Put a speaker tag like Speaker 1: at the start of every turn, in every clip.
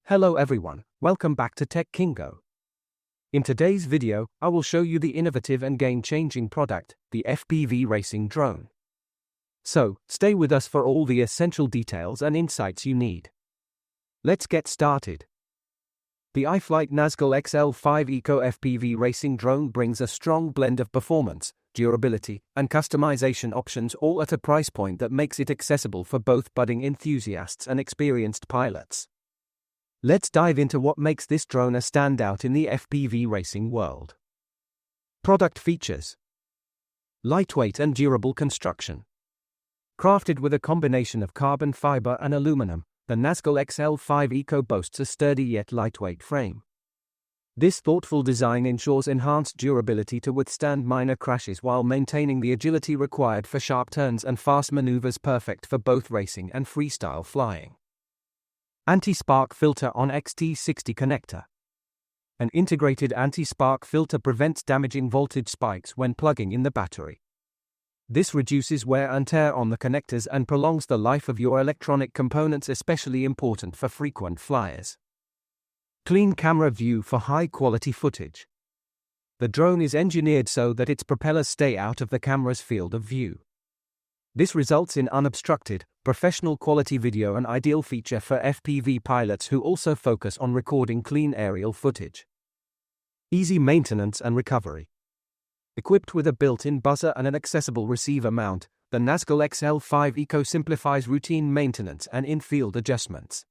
Speaker 1: Hello everyone, welcome back to Tech Kingo. In today's video, I will show you the innovative and game-changing product, the FPV Racing Drone. So, stay with us for all the essential details and insights you need. Let's get started. The iFlight Nazgul XL5 Eco FPV Racing Drone brings a strong blend of performance, durability, and customization options, all at a price point that makes it accessible for both budding enthusiasts and experienced pilots. Let's dive into what makes this drone a standout in the FPV racing world. Product features: lightweight and durable construction. Crafted with a combination of carbon fiber and aluminum, the Nazgul XL5 Eco boasts a sturdy yet lightweight frame. This thoughtful design ensures enhanced durability to withstand minor crashes while maintaining the agility required for sharp turns and fast maneuvers, perfect for both racing and freestyle flying. Anti-spark filter on XT60 connector. An integrated anti-spark filter prevents damaging voltage spikes when plugging in the battery. This reduces wear and tear on the connectors and prolongs the life of your electronic components, especially important for frequent flyers. Clean camera view for high-quality footage. The drone is engineered so that its propellers stay out of the camera's field of view. This results in unobstructed, professional quality video, an ideal feature for FPV pilots who also focus on recording clean aerial footage. Easy maintenance and recovery. Equipped with a built-in buzzer and an accessible receiver mount, the Nazgul XL5 Eco simplifies routine maintenance and in-field adjustments.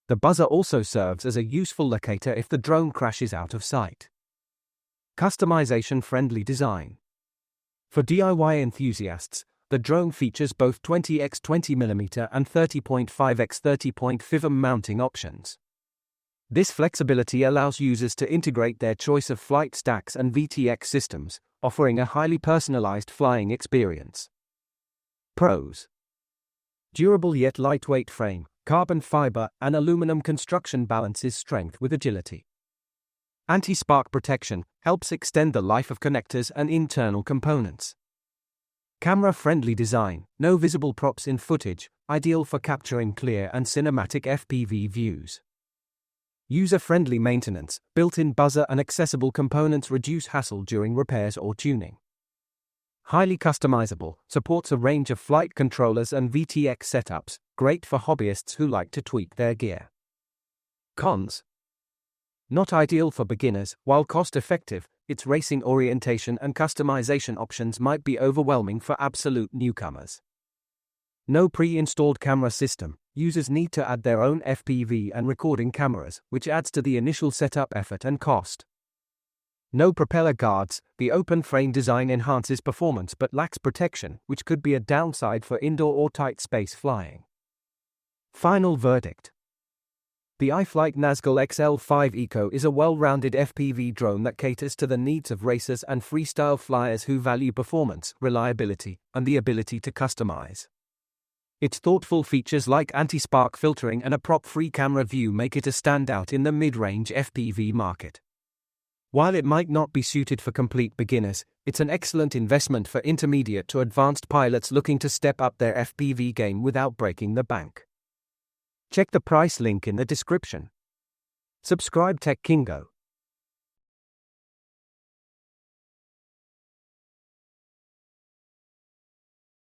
Speaker 1: The buzzer also serves as a useful locator if the drone crashes out of sight. Customization-friendly design. For DIY enthusiasts, the drone features both 20x20mm and 30.5x30.5mm mounting options. This flexibility allows users to integrate their choice of flight stacks and VTX systems, offering a highly personalized flying experience. Pros: durable yet lightweight frame, carbon fiber and aluminum construction balances strength with agility. Anti-spark protection helps extend the life of connectors and internal components. Camera-friendly design, no visible props in footage, ideal for capturing clear and cinematic FPV views. User-friendly maintenance, built-in buzzer and accessible components reduce hassle during repairs or tuning. Highly customizable, supports a range of flight controllers and VTX setups, great for hobbyists who like to tweak their gear. Cons: not ideal for beginners. While cost-effective, its racing orientation and customization options might be overwhelming for absolute newcomers. No pre-installed camera system. Users need to add their own FPV and recording cameras, which adds to the initial setup effort and cost. No propeller guards. The open frame design enhances performance but lacks protection, which could be a downside for indoor or tight space flying. Final verdict: the iFlight Nazgul XL5 Eco is a well-rounded FPV drone that caters to the needs of racers and freestyle flyers who value performance, reliability, and the ability to customize. Its thoughtful features like anti-spark filtering and a prop-free camera view make it a standout in the mid-range FPV market. While it might not be suited for complete beginners, it's an excellent investment for intermediate to advanced pilots looking to step up their FPV game without breaking the bank. Check the price link in the description. Subscribe Tech Kingo.